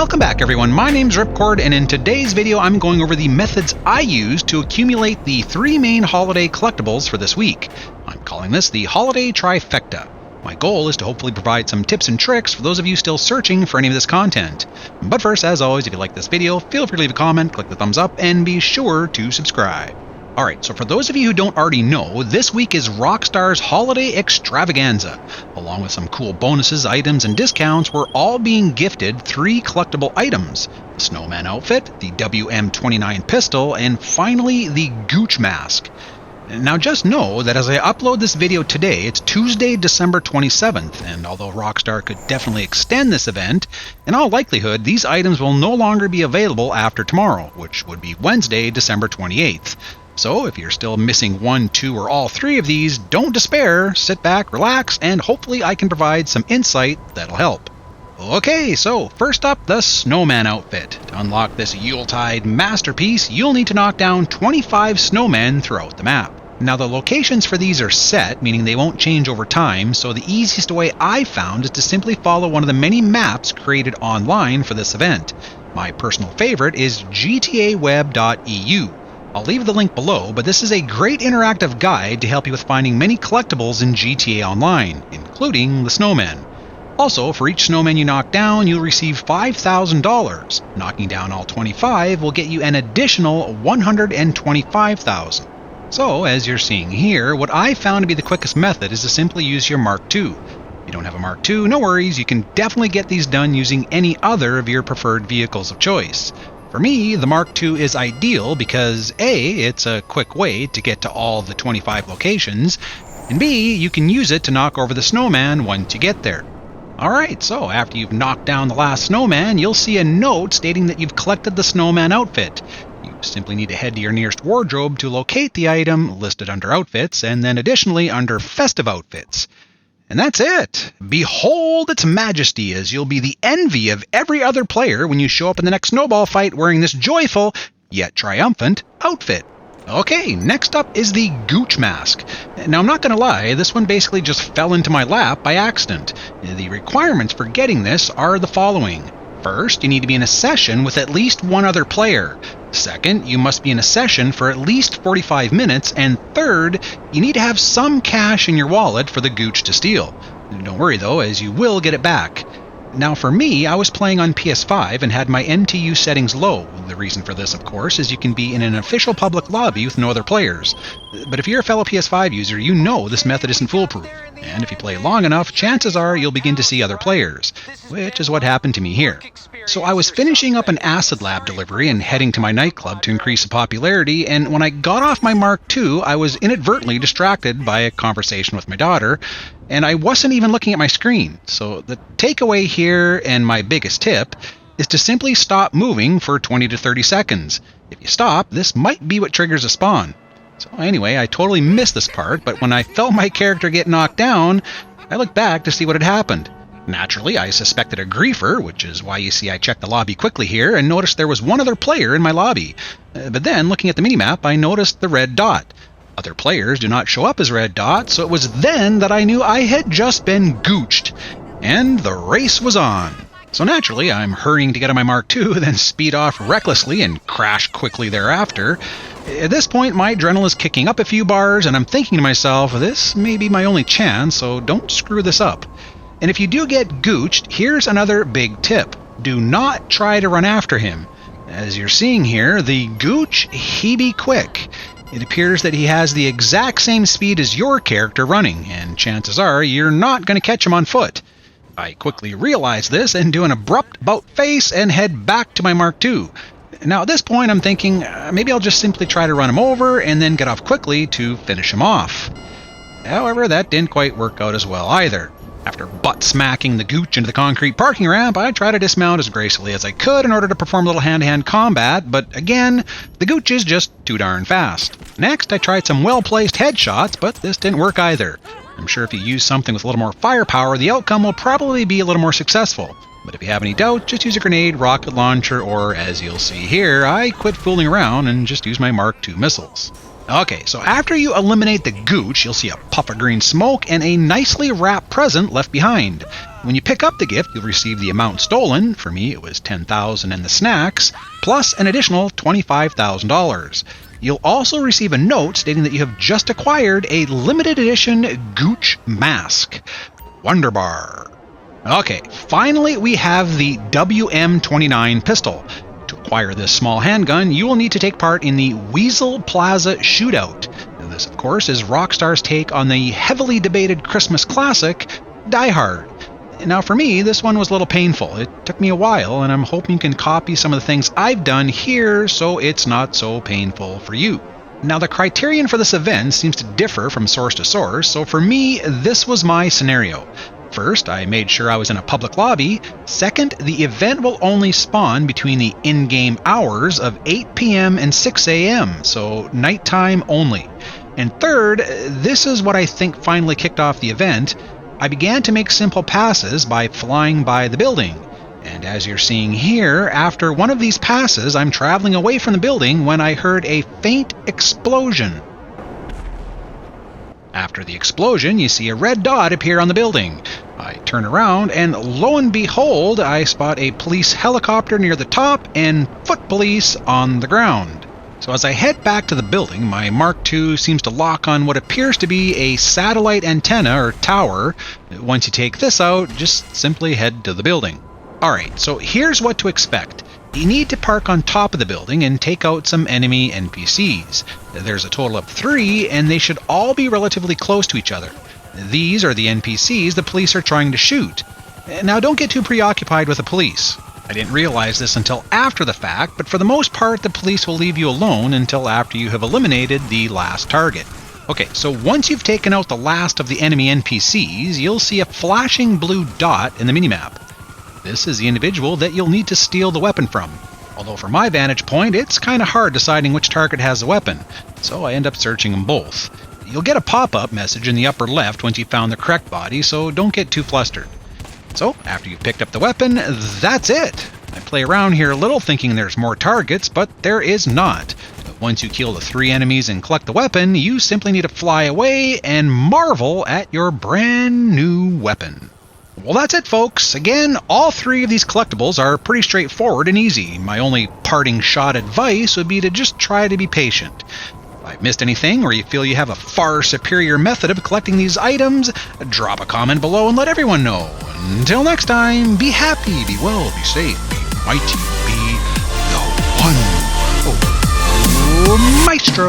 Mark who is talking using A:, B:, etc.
A: Welcome back everyone, my name's RIPCORD, and in today's video I'm going over the methods I use to accumulate the 3 main holiday collectibles for this week. I'm calling this the Holiday Trifecta. My goal is to hopefully provide some tips and tricks for those of you still searching for any of this content. But first, as always, if you like this video, feel free to leave a comment, click the thumbs up, and be sure to subscribe. Alright, so for those of you who don't already know, this week is Rockstar's Holiday Extravaganza. Along with some cool bonuses, items, and discounts, we're all being gifted 3 collectible items. The Snowman Outfit, the WM-29 pistol, and finally the GOOCH Mask. Now just know that as I upload this video today, it's Tuesday, December 27th, and although Rockstar could definitely extend this event, in all likelihood these items will no longer be available after tomorrow, which would be Wednesday, December 28th. So if you're still missing 1, 2, or all 3 of these, don't despair, sit back, relax, and hopefully I can provide some insight that'll help. Okay, so first up, the Snowman Outfit. To unlock this Yuletide masterpiece, you'll need to knock down 25 snowmen throughout the map. Now the locations for these are set, meaning they won't change over time, so the easiest way I found is to simply follow one of the many maps created online for this event. My personal favorite is gtaweb.eu. I'll leave the link below, but this is a great interactive guide to help you with finding many collectibles in GTA Online, including the snowmen. Also, for each snowman you knock down, you'll receive $5,000. Knocking down all 25 will get you an additional $125,000. So, as you're seeing here, what I found to be the quickest method is to simply use your Mark II. If you don't have a Mark II, no worries, you can definitely get these done using any other of your preferred vehicles of choice. For me, the Mark II is ideal because A, it's a quick way to get to all the 25 locations, and B, you can use it to knock over the snowman once you get there. Alright, so after you've knocked down the last snowman, you'll see a note stating that you've collected the Snowman Outfit. You simply need to head to your nearest wardrobe to locate the item listed under Outfits, and then additionally under Festive Outfits. And that's it! Behold its majesty, as you'll be the envy of every other player when you show up in the next snowball fight wearing this joyful, yet triumphant, outfit. Okay, next up is the GOOCH Mask. Now I'm not gonna lie, this one basically just fell into my lap by accident. The requirements for getting this are the following. First, you need to be in a session with at least one other player. Second, you must be in a session for at least 45 minutes. And third, you need to have some cash in your wallet for the Gooch to steal. Don't worry though, as you will get it back. Now for me, I was playing on PS5 and had my NTU settings low. The reason for this, of course, is you can be in an official public lobby with no other players. But if you're a fellow PS5 user, you know this method isn't foolproof. And if you play long enough, chances are you'll begin to see other players, which is what happened to me here. So I was finishing up an Acid Lab delivery and heading to my nightclub to increase the popularity, and when I got off my Mark II, I was inadvertently distracted by a conversation with my daughter, and I wasn't even looking at my screen. So the takeaway here, and my biggest tip, is to simply stop moving for 20 to 30 seconds. If you stop, this might be what triggers a spawn. So anyway, I totally missed this part, but when I felt my character get knocked down, I looked back to see what had happened. Naturally, I suspected a griefer, which is why you see I checked the lobby quickly here and noticed there was one other player in my lobby. But then, looking at the minimap, I noticed the red dot. Other players do not show up as red dots, so it was then that I knew I had just been gooched. And the race was on. So naturally, I'm hurrying to get on my Mark II, then speed off recklessly and crash quickly thereafter. At this point, my adrenaline is kicking up a few bars, and I'm thinking to myself, this may be my only chance, so don't screw this up. And if you do get gooched, here's another big tip. Do not try to run after him. As you're seeing here, the Gooch, he be quick. It appears that he has the exact same speed as your character running, and chances are you're not going to catch him on foot. I quickly realize this and do an abrupt about-face and head back to my Mark II. Now at this point I'm thinking, maybe I'll just simply try to run him over and then get off quickly to finish him off. However, that didn't quite work out as well either. After butt-smacking the Gooch into the concrete parking ramp, I tried to dismount as gracefully as I could in order to perform a little hand-to-hand combat, but again, the Gooch is just too darn fast. Next, I tried some well-placed headshots, but this didn't work either. I'm sure if you use something with a little more firepower, the outcome will probably be a little more successful. But if you have any doubt, just use a grenade, rocket launcher, or as you'll see here, I quit fooling around and just use my Mark II missiles. Okay, so after you eliminate the gooch, you'll see a puff of green smoke and a nicely wrapped present left behind. When you pick up the gift, you'll receive the amount stolen. For me, it was $10,000 and the snacks, plus an additional $25,000. You'll also receive a note stating that you have just acquired a limited edition GOOCH Mask. Wonderbar. Okay, finally we have the WM-29 pistol. To acquire this small handgun, you will need to take part in the Weasel Plaza Shootout. Now, this, of course, is Rockstar's take on the heavily debated Christmas classic, Die Hard. Now, for me, this one was a little painful. It took me a while, and I'm hoping you can copy some of the things I've done here so it's not so painful for you. Now, the criterion for this event seems to differ from source to source, so for me, this was my scenario. First, I made sure I was in a public lobby. Second, the event will only spawn between the in-game hours of 8 p.m. and 6 a.m., so nighttime only. And third, this is what I think finally kicked off the event. I began to make simple passes by flying by the building. And as you're seeing here, after one of these passes, I'm traveling away from the building when I heard a faint explosion. After the explosion, you see a red dot appear on the building. I turn around, and lo and behold, I spot a police helicopter near the top and foot police on the ground. So as I head back to the building, my Mark II seems to lock on what appears to be a satellite antenna or tower. Once you take this out, just simply head to the building. Alright, so here's what to expect. You need to park on top of the building and take out some enemy NPCs. There's a total of 3, and they should all be relatively close to each other. These are the NPCs the police are trying to shoot. Now, don't get too preoccupied with the police. I didn't realize this until after the fact, but for the most part, the police will leave you alone until after you have eliminated the last target. Okay, so once you've taken out the last of the enemy NPCs, you'll see a flashing blue dot in the minimap. This is the individual that you'll need to steal the weapon from. Although from my vantage point, it's kind of hard deciding which target has the weapon, so I end up searching them both. You'll get a pop-up message in the upper left once you've found the correct body, so don't get too flustered. So, after you've picked up the weapon, that's it! I play around here a little thinking there's more targets, but there is not. Once you kill the 3 enemies and collect the weapon, you simply need to fly away and marvel at your brand new weapon. Well, that's it, folks. Again, all 3 of these collectibles are pretty straightforward and easy. My only parting shot advice would be to just try to be patient. If I've missed anything, or you feel you have a far superior method of collecting these items, drop a comment below and let everyone know. Until next time, be happy, be well, be safe, be mighty, be the one. Oh, Maestro!